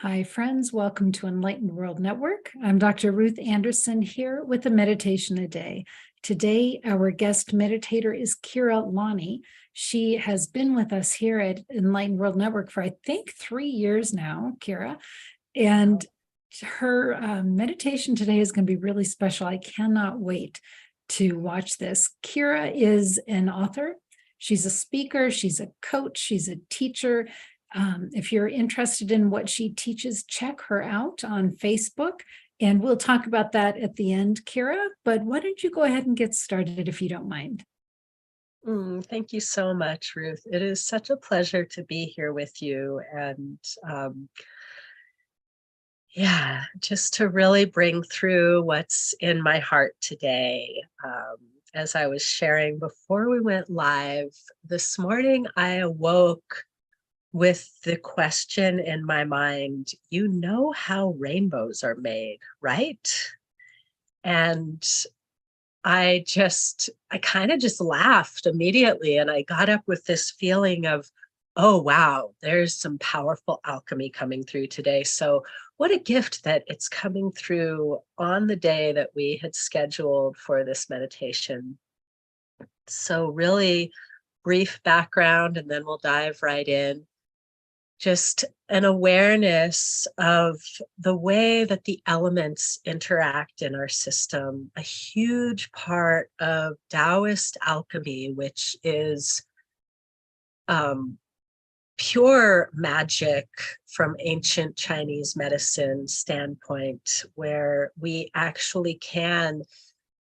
Hi, friends. Welcome to Enlightened World Network. I'm Dr. Ruth Anderson here with a meditation a day. Today, our guest meditator is Keira Lani. She has been with us here at Enlightened World Network for, I think, 3 years now, Keira. And her meditation today is going to be really special. I cannot wait to watch this. Keira is an author. She's a speaker. She's a coach. She's a teacher. If you're interested in what she teaches, check her out on Facebook. And we'll talk about that at the end, Keira. But why don't you go ahead and get started if you don't mind? Thank you so much, Ruth. It is such a pleasure to be here with you and just to really bring through what's in my heart today. As I was sharing before we went live this morning, I awoke with the question in my mind, you know how rainbows are made, right? And I kind of just laughed immediately, and I got up with this feeling of, oh, wow, there's some powerful alchemy coming through today. So what a gift that it's coming through on the day that we had scheduled for this meditation. So really brief background, and then we'll dive right in. Just an awareness of the way that the elements interact in our system. A huge part of Taoist alchemy, which is pure magic from ancient Chinese medicine standpoint, where we actually can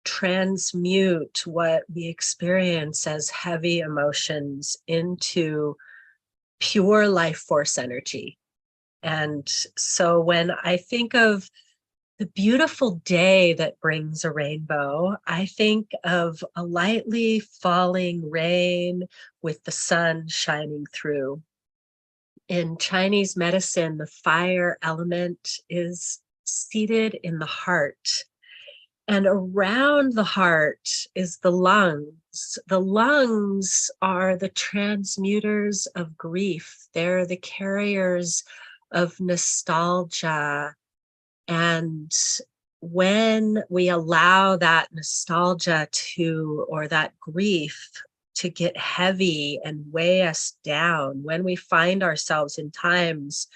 transmute what we experience as heavy emotions into pure life force energy. And so when I think of the beautiful day that brings a rainbow, I think of a lightly falling rain with the sun shining through. In Chinese medicine, the fire element is seated in the heart. And around the heart is the lungs. The lungs are the transmuters of grief. They're the carriers of nostalgia. And when we allow that nostalgia or that grief to get heavy and weigh us down, when we find ourselves in times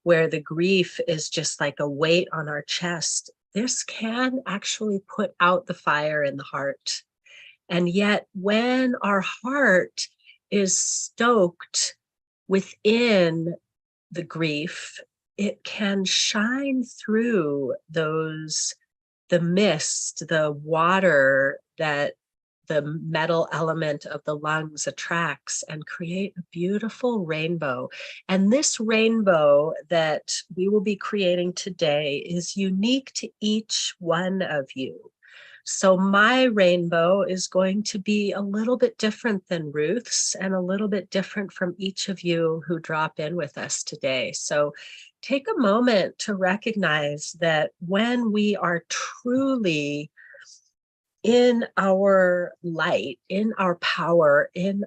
where the grief is just like a weight on our chest, this can actually put out the fire in the heart. And yet, when our heart is stoked within the grief, it can shine through the mist, the water that the metal element of the lungs attracts, and create a beautiful rainbow. And this rainbow that we will be creating today is unique to each one of you. So my rainbow is going to be a little bit different than Ruth's, and a little bit different from each of you who drop in with us today. So take a moment to recognize that when we are truly in our light, in our power, in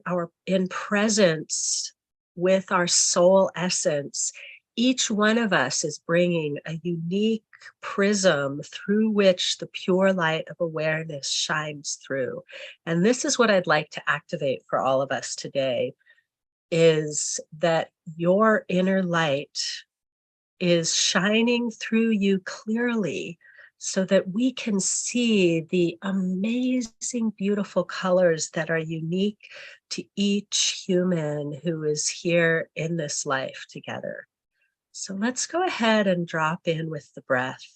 presence with our soul essence, each one of us is bringing a unique prism through which the pure light of awareness shines through. And this is what I'd like to activate for all of us today, is that your inner light is shining through you clearly, so that we can see the amazing, beautiful colors that are unique to each human who is here in this life together. So let's go ahead and drop in with the breath.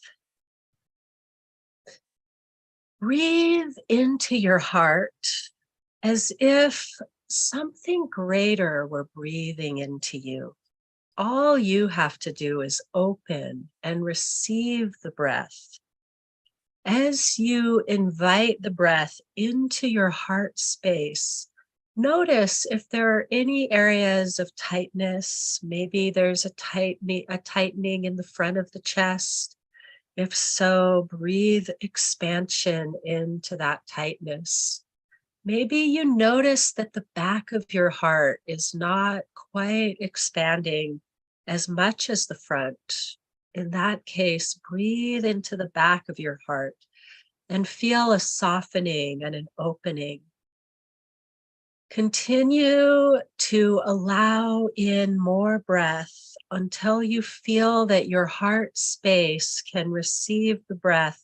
Breathe into your heart as if something greater were breathing into you. All you have to do is open and receive the breath. As you invite the breath into your heart space, notice if there are any areas of tightness. Maybe there's a tightening in the front of the chest. If so, breathe expansion into that tightness. Maybe you notice that the back of your heart is not quite expanding as much as the front. In that case, breathe into the back of your heart and feel a softening and an opening. Continue to allow in more breath until you feel that your heart space can receive the breath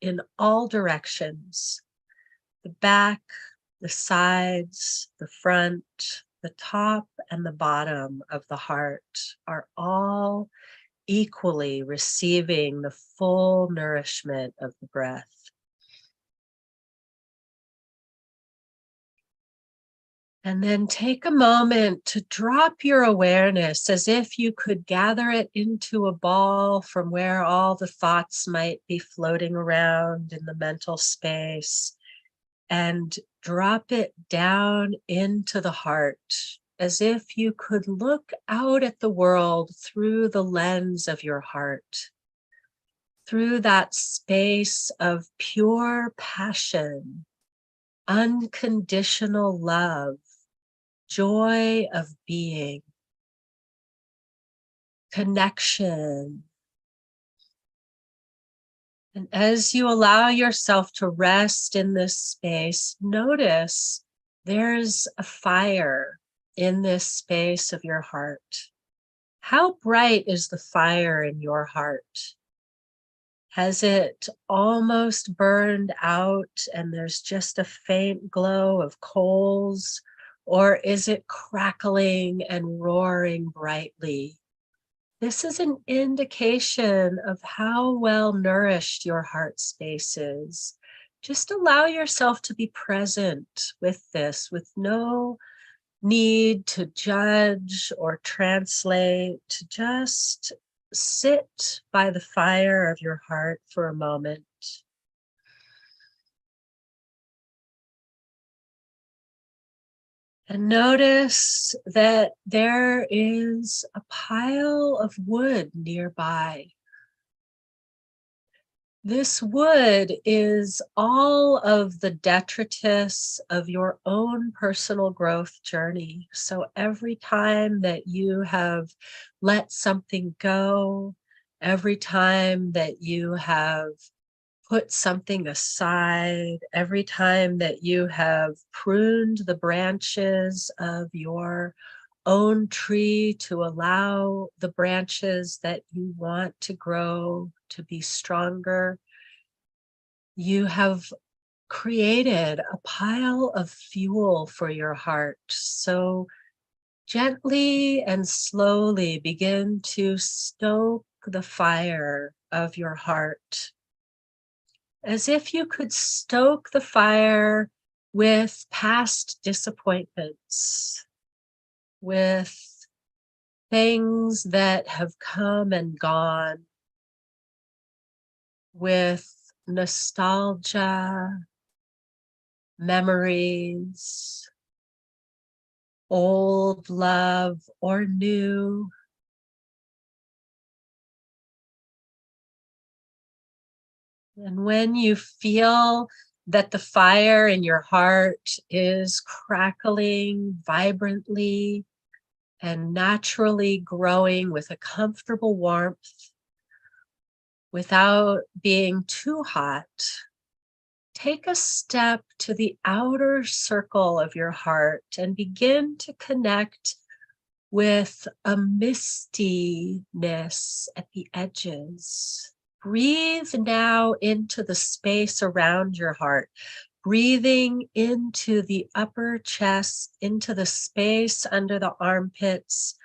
in all directions. The back, the sides, the front, the top, and the bottom of the heart are all equally receiving the full nourishment of the breath. And then take a moment to drop your awareness as if you could gather it into a ball from where all the thoughts might be floating around in the mental space, and drop it down into the heart as if you could look out at the world through the lens of your heart, through that space of pure passion, unconditional love, joy of being, connection. And as you allow yourself to rest in this space, notice there's a fire in this space of your heart. How bright is the fire in your heart? Has it almost burned out and there's just a faint glow of coals? Or is it crackling and roaring brightly? This is an indication of how well nourished your heart space is. Just allow yourself to be present with this, with no need to judge or translate, to just sit by the fire of your heart for a moment. And notice that there is a pile of wood nearby. This wood is all of the detritus of your own personal growth journey. So every time that you have let something go, every time that you have put something aside, every time that you have pruned the branches of your own tree to allow the branches that you want to grow to be stronger, you have created a pile of fuel for your heart. So gently and slowly begin to stoke the fire of your heart, as if you could stoke the fire with past disappointments, with things that have come and gone, with nostalgia, memories, old love or new. And when you feel that the fire in your heart is crackling vibrantly and naturally growing with a comfortable warmth without being too hot, take a step to the outer circle of your heart and begin to connect with a mistiness at the edges. Breathe now into the space around your heart, breathing into the upper chest, into the space under the armpits,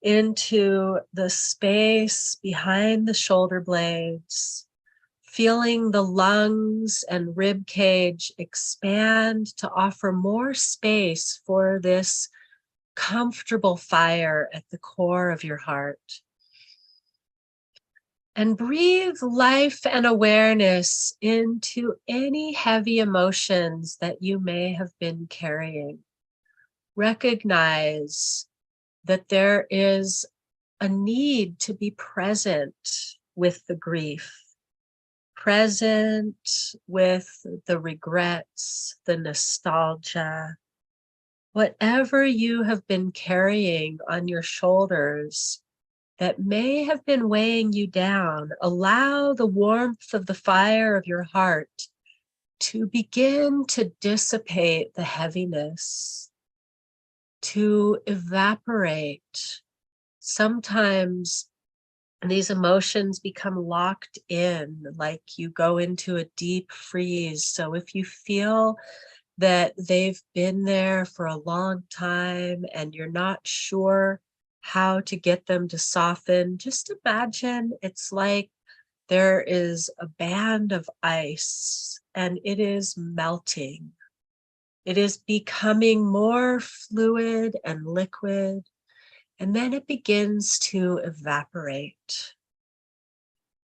into the space behind the shoulder blades, feeling the lungs and rib cage expand to offer more space for this comfortable fire at the core of your heart. And breathe life and awareness into any heavy emotions that you may have been carrying. Recognize that there is a need to be present with the grief, present with the regrets, the nostalgia. Whatever you have been carrying on your shoulders, that may have been weighing you down, allow the warmth of the fire of your heart to begin to dissipate the heaviness, to evaporate. Sometimes these emotions become locked in, like you go into a deep freeze. So if you feel that they've been there for a long time and you're not sure how to get them to soften, just imagine it's like there is a band of ice and it is melting. It is becoming more fluid and liquid, and then it begins to evaporate.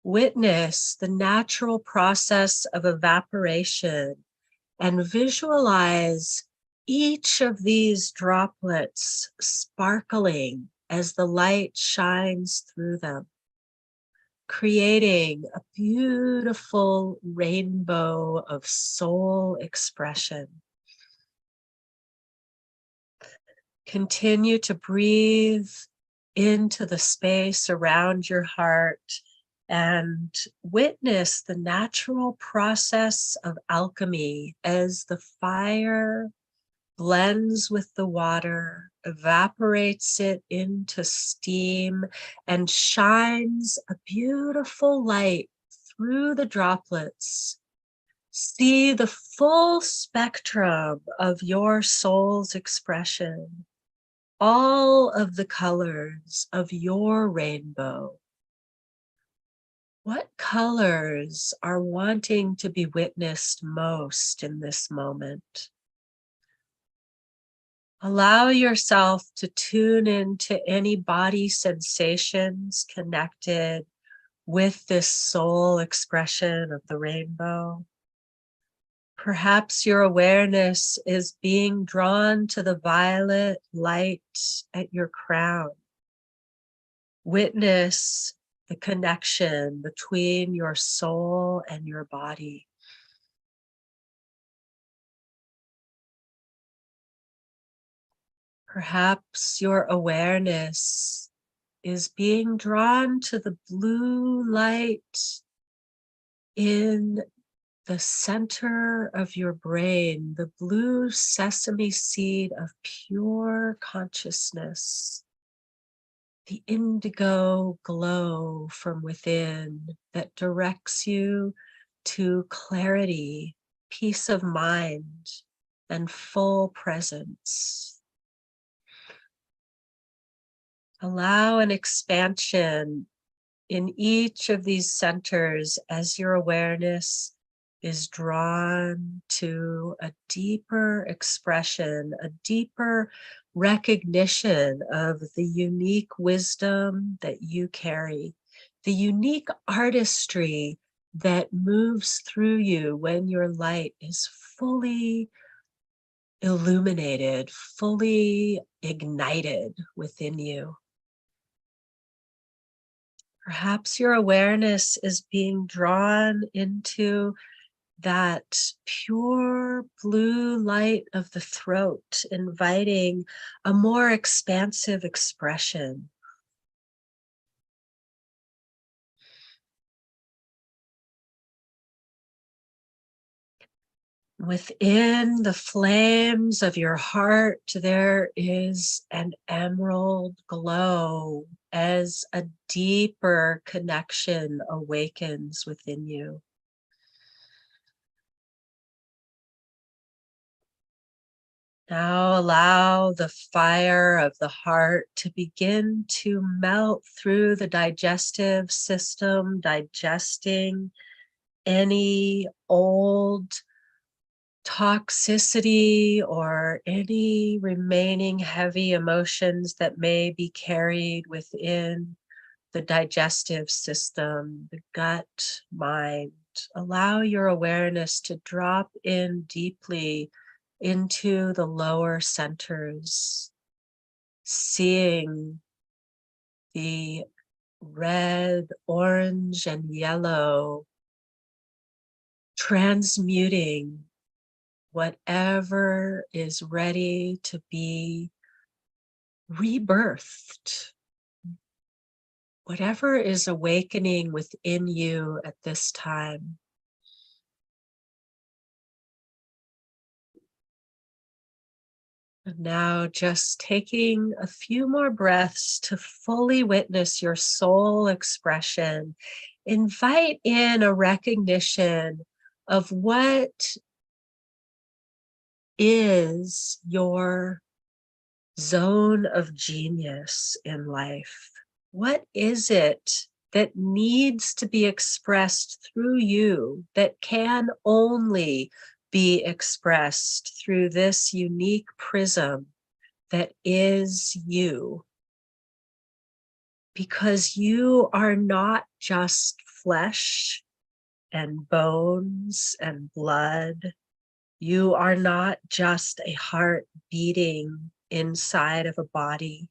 Witness the natural process of evaporation and visualize each of these droplets sparkling as the light shines through them, creating a beautiful rainbow of soul expression. Continue to breathe into the space around your heart and witness the natural process of alchemy as the fire blends with the water, evaporates it into steam, and shines a beautiful light through the droplets. See the full spectrum of your soul's expression, all of the colors of your rainbow. What colors are wanting to be witnessed most in this moment? Allow yourself to tune into any body sensations connected with this soul expression of the rainbow. Perhaps your awareness is being drawn to the violet light at your crown. Witness the connection between your soul and your body. Perhaps your awareness is being drawn to the blue light in the center of your brain, the blue sesame seed of pure consciousness, the indigo glow from within that directs you to clarity, peace of mind, and full presence. Allow an expansion in each of these centers as your awareness is drawn to a deeper expression, a deeper recognition of the unique wisdom that you carry, the unique artistry that moves through you when your light is fully illuminated, fully ignited within you. Perhaps your awareness is being drawn into that pure blue light of the throat, inviting a more expansive expression. Within the flames of your heart, there is an emerald glow as a deeper connection awakens within you. Now allow the fire of the heart to begin to melt through the digestive system, digesting any old toxicity or any remaining heavy emotions that may be carried within the digestive system, the gut, mind. Allow your awareness to drop in deeply into the lower centers, seeing the red, orange, and yellow transmuting whatever is ready to be rebirthed. whatever is awakening within you at this time. And now just taking a few more breaths to fully witness your soul expression. Invite in a recognition of what is your zone of genius in life. What is it that needs to be expressed through you, that can only be expressed through this unique prism that is you? Because you are not just flesh and bones and blood. You are not just a heart beating inside of a body.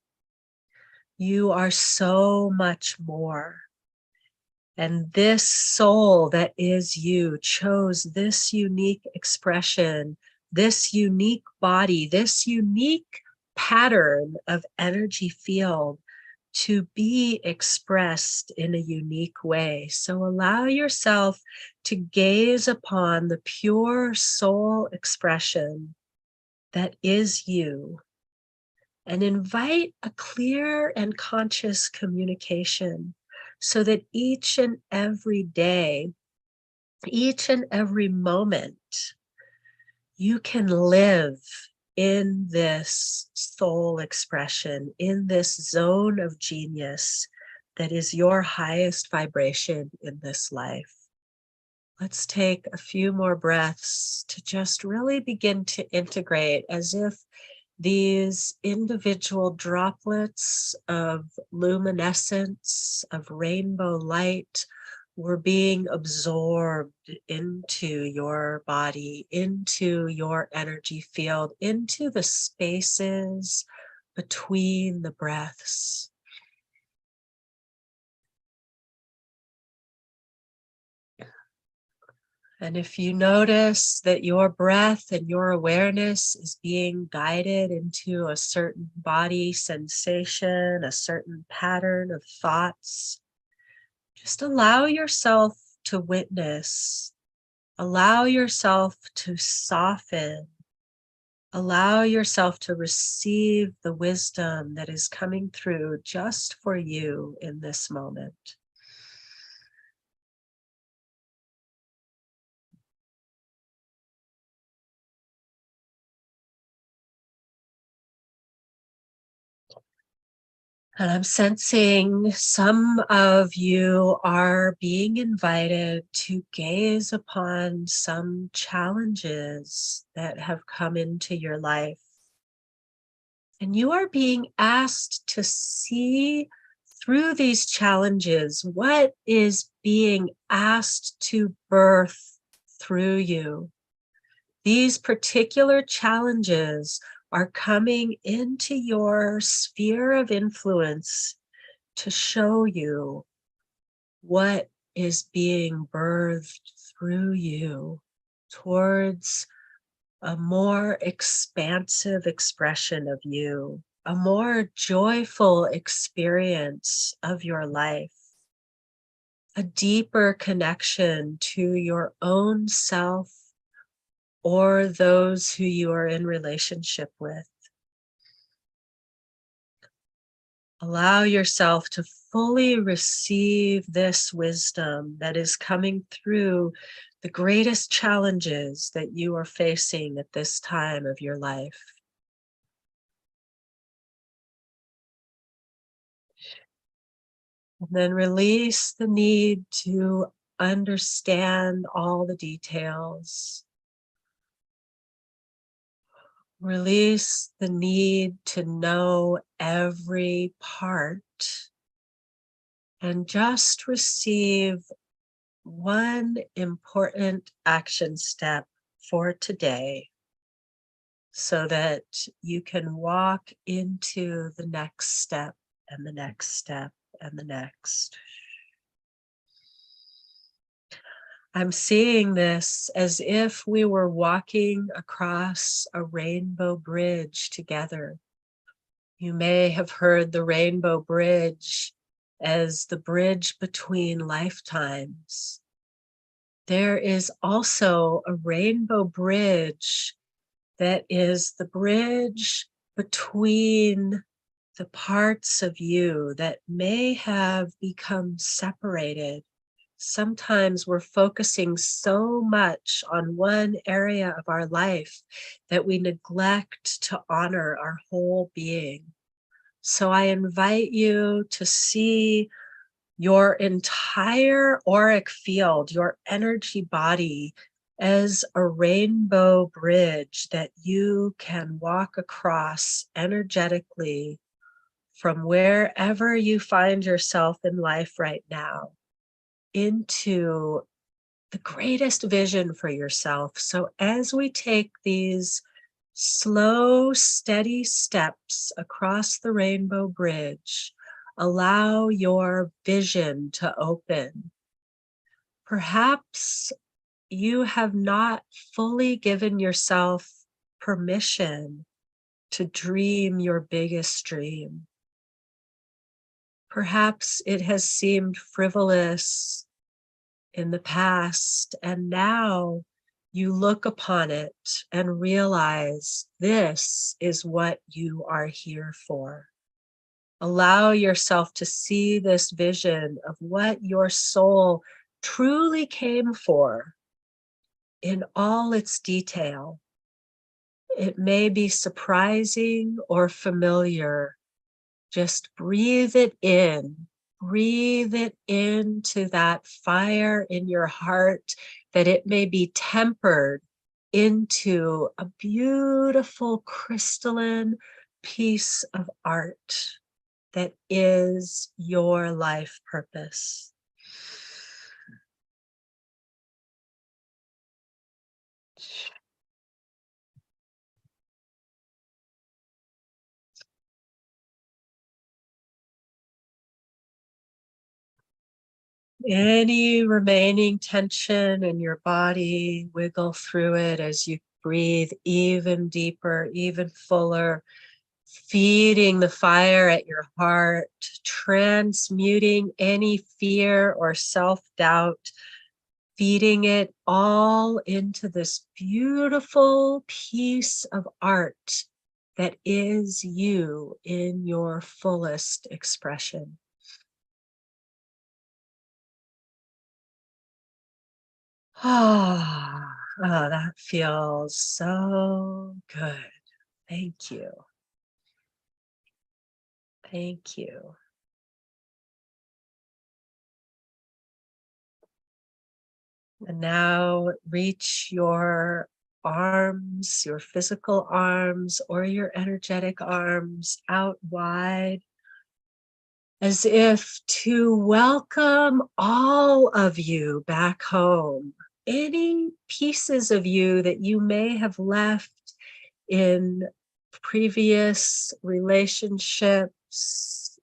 You are so much more. And this soul that is you chose this unique expression, this unique body, this unique pattern of energy field to be expressed in a unique way. So allow yourself to gaze upon the pure soul expression that is you, and invite a clear and conscious communication so that each and every day, each and every moment, you can live in this soul expression, in this zone of genius that is your highest vibration in this life. Let's take a few more breaths to just really begin to integrate as if these individual droplets of luminescence, of rainbow light, were being absorbed into your body, into your energy field, into the spaces between the breaths. And if you notice that your breath and your awareness is being guided into a certain body sensation, a certain pattern of thoughts, just allow yourself to witness, allow yourself to soften, allow yourself to receive the wisdom that is coming through just for you in this moment. And I'm sensing some of you are being invited to gaze upon some challenges that have come into your life. And you are being asked to see through these challenges what is being asked to birth through you. These particular challenges are coming into your sphere of influence to show you what is being birthed through you towards a more expansive expression of you, a more joyful experience of your life, a deeper connection to your own self or those who you are in relationship with. Allow yourself to fully receive this wisdom that is coming through the greatest challenges that you are facing at this time of your life. And then release the need to understand all the details. Release the need to know every part, and just receive one important action step for today so that you can walk into the next step and the next step and the next. I'm seeing this as if we were walking across a rainbow bridge together. You may have heard the rainbow bridge as the bridge between lifetimes. There is also a rainbow bridge that is the bridge between the parts of you that may have become separated. Sometimes we're focusing so much on one area of our life that we neglect to honor our whole being. So I invite you to see your entire auric field, your energy body, as a rainbow bridge that you can walk across energetically from wherever you find yourself in life right now into the greatest vision for yourself. So as we take these slow, steady steps across the rainbow bridge, allow your vision to open. Perhaps you have not fully given yourself permission to dream your biggest dream. Perhaps it has seemed frivolous in the past, and now you look upon it and realize this is what you are here for. Allow yourself to see this vision of what your soul truly came for in all its detail. It may be surprising or familiar. Just breathe it in. Breathe it into that fire in your heart, that it may be tempered into a beautiful crystalline piece of art that is your life purpose. Any remaining tension in your body, wiggle through it as you breathe even deeper, even fuller, feeding the fire at your heart, transmuting any fear or self-doubt, feeding it all into this beautiful piece of art that is you in your fullest expression. Ah, oh, that feels so good. Thank you. Thank you. And now reach your arms, your physical arms, or your energetic arms out wide, as if to welcome all of you back home. Any pieces of you that you may have left in previous relationships,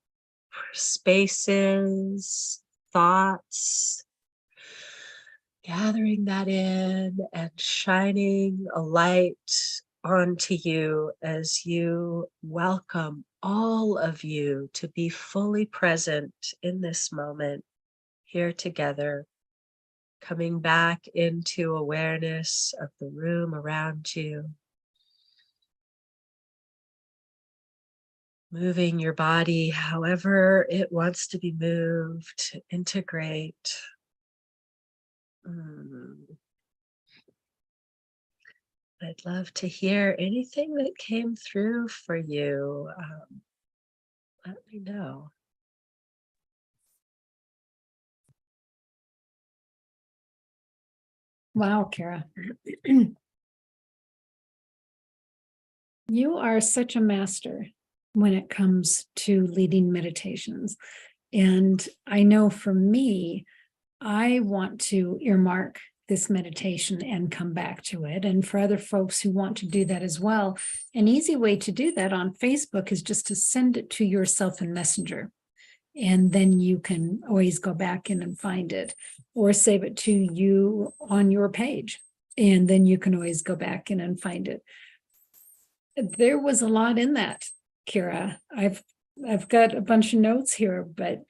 spaces, thoughts, gathering that in and shining a light onto you as you welcome all of you to be fully present in this moment here together, coming back into awareness of the room around you. Moving your body however it wants to be moved. Integrate. I'd love to hear anything that came through for you. Let me know. Wow, Keira. You are such a master when it comes to leading meditations. And I know for me, I want to earmark this meditation and come back to it. And for other folks who want to do that as well, an easy way to do that on Facebook is just to send it to yourself in Messenger. And then you can always go back in and find it, or save it to you on your page. And then you can always go back in and find it. There was a lot in that, Keira. I've got a bunch of notes here, but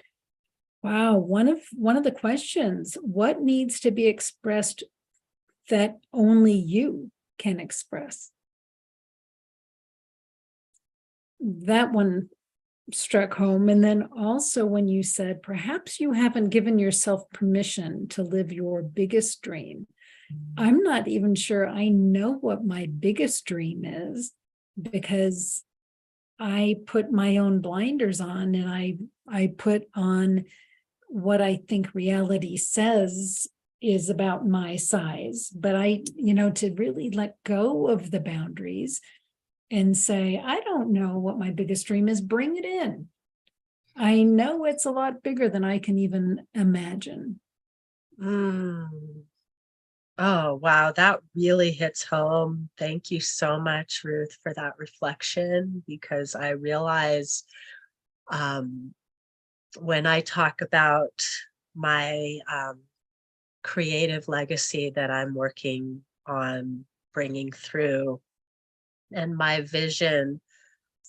Wow, one of the questions, what needs to be expressed that only you can express? That one struck home. And then also when you said, perhaps you haven't given yourself permission to live your biggest dream. I'm not even sure I know what my biggest dream is, because I put my own blinders on, and I put on what I think reality says is about my size. But to really let go of the boundaries and say, I don't know what my biggest dream is, bring it in. I know it's a lot bigger than I can even imagine. Mm. Oh, wow. That really hits home. Thank you so much, Ruth, for that reflection, because I realize um, when I talk about my creative legacy that I'm working on bringing through, and my vision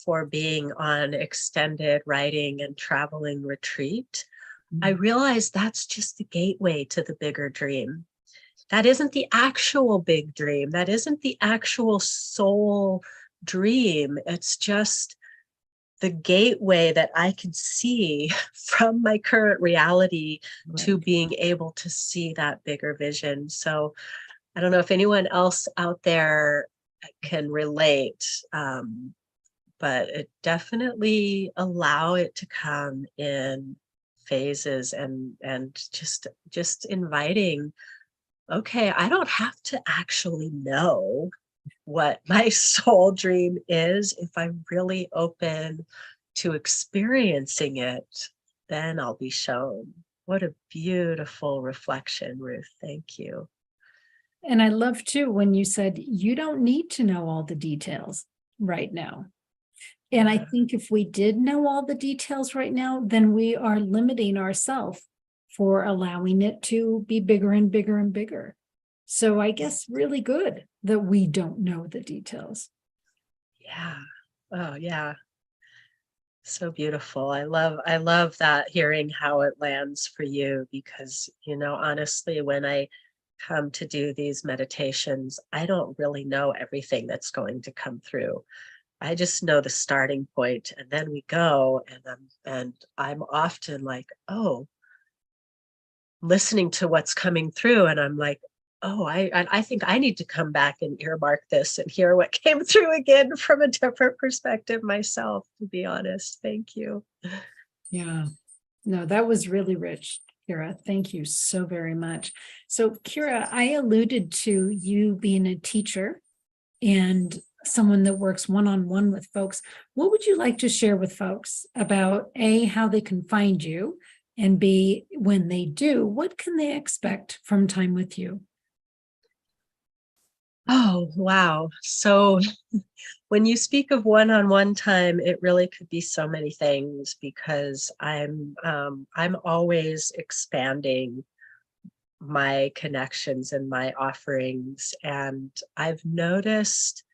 for being on extended writing and traveling retreat, I realize that's just the gateway to the bigger dream. That isn't the actual big dream. That isn't the actual soul dream. It's just the gateway that I can see from my current reality to Right. being able to see that bigger vision. So I don't know if anyone else out there can relate, but it definitely allow it to come in phases, and just inviting, okay, I don't have to actually know what my soul dream is. If I'm really open to experiencing it, then I'll be shown. What a beautiful reflection, Ruth. Thank you. And I love too when you said you don't need to know all the details right now. And I Yeah. think if we did know all the details right now, then we are limiting ourselves for allowing it to be bigger and bigger and bigger. So I guess really good that we don't know the details. Yeah. Oh, yeah. So beautiful. I love that, hearing how it lands for you, because, honestly, when I come to do these meditations, I don't really know everything that's going to come through. I just know the starting point, and then we go, and I'm often like, oh, listening to what's coming through, and I'm like, oh, I think I need to come back and earmark this and hear what came through again from a different perspective myself, to be honest. Thank you. Yeah. No, that was really rich, Keira. Thank you so very much. So, Keira, I alluded to you being a teacher and someone that works one-on-one with folks. What would you like to share with folks about A, how they can find you, and B, when they do, what can they expect from time with you? Oh, wow. So when you speak of one-on-one time, it really could be so many things, because I'm always expanding my connections and my offerings. And I've noticed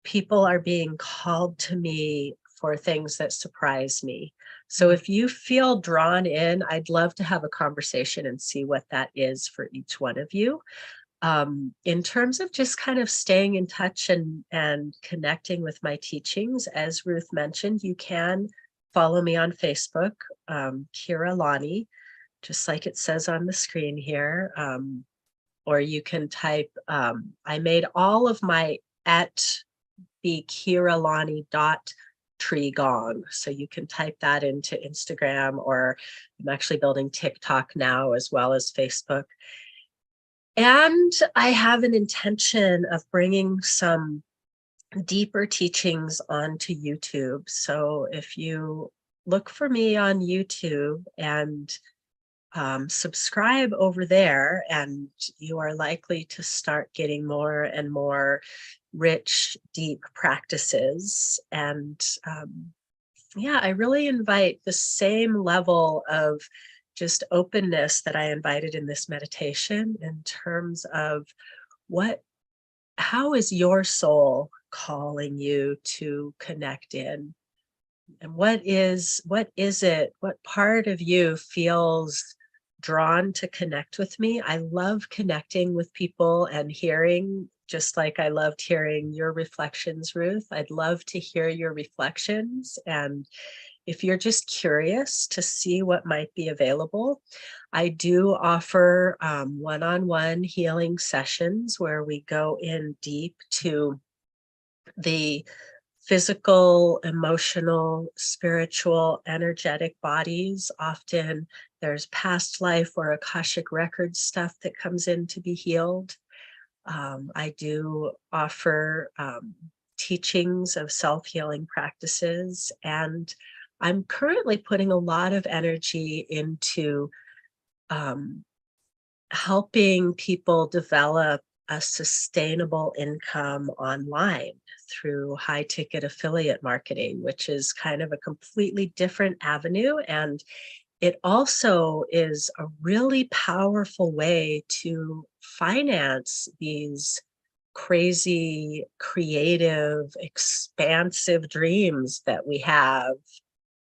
people are being called to me for things that surprise me. So if you feel drawn in, I'd love to have a conversation and see what that is for each one of you. In terms of just kind of staying in touch and connecting with my teachings, as Ruth mentioned, you can follow me on Facebook, Keira Lani, just like it says on the screen here. Or you can type, I made all of my at be KeiraLani.Treegong. So you can type that into Instagram, or I'm actually building TikTok now as well as Facebook. And I have an intention of bringing some deeper teachings onto YouTube. So if you look for me on YouTube and subscribe over there, and you are likely to start getting more and more rich, deep practices. And yeah, I really invite the same level of just openness that I invited in this meditation, in terms of how is your soul calling you to connect in? And what is it? What part of you feels drawn to connect with me? I love connecting with people and hearing, just like I loved hearing your reflections, Ruth. I'd love to hear your reflections. And if you're just curious to see what might be available, I do offer one-on-one healing sessions where we go in deep to the physical, emotional, spiritual, energetic bodies. Often there's past life or Akashic record stuff that comes in to be healed. I do offer teachings of self-healing practices, and I'm currently putting a lot of energy into um, helping people develop a sustainable income online through high ticket affiliate marketing, which is kind of a completely different avenue. And it also is a really powerful way to finance these crazy, creative, expansive dreams that we have,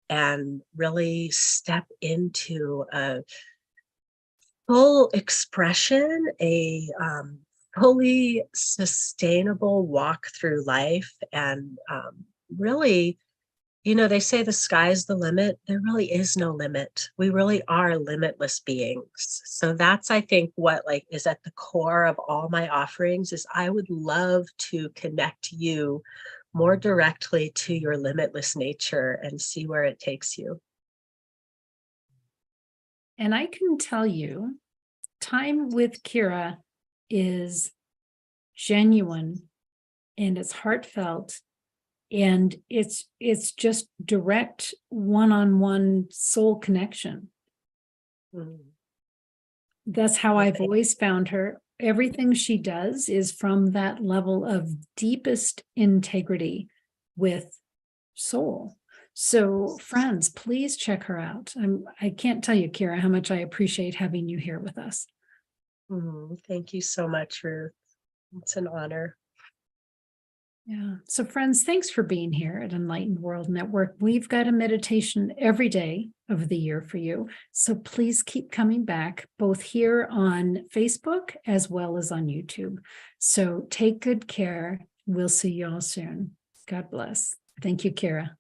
and really step into a full expression, a fully sustainable walk through life. And really, they say the sky's the limit. There really is no limit. We really are limitless beings. So that's, I think, what is at the core of all my offerings is I would love to connect you more directly to your limitless nature and see where it takes you. And I can tell you, time with Keira is genuine and it's heartfelt, and it's just direct one-on-one soul connection. Mm. That's how I've always found her. Everything she does is from that level of deepest integrity with soul. So friends, please check her out. I can't tell you, Keira, how much I appreciate having you here with us. Thank you so much, Ruth. It's an honor. Yeah. So friends, thanks for being here at Enlightened World Network. We've got a meditation every day of the year for you. So please keep coming back, both here on Facebook as well as on YouTube. So take good care. We'll see you all soon. God bless. Thank you, Keira.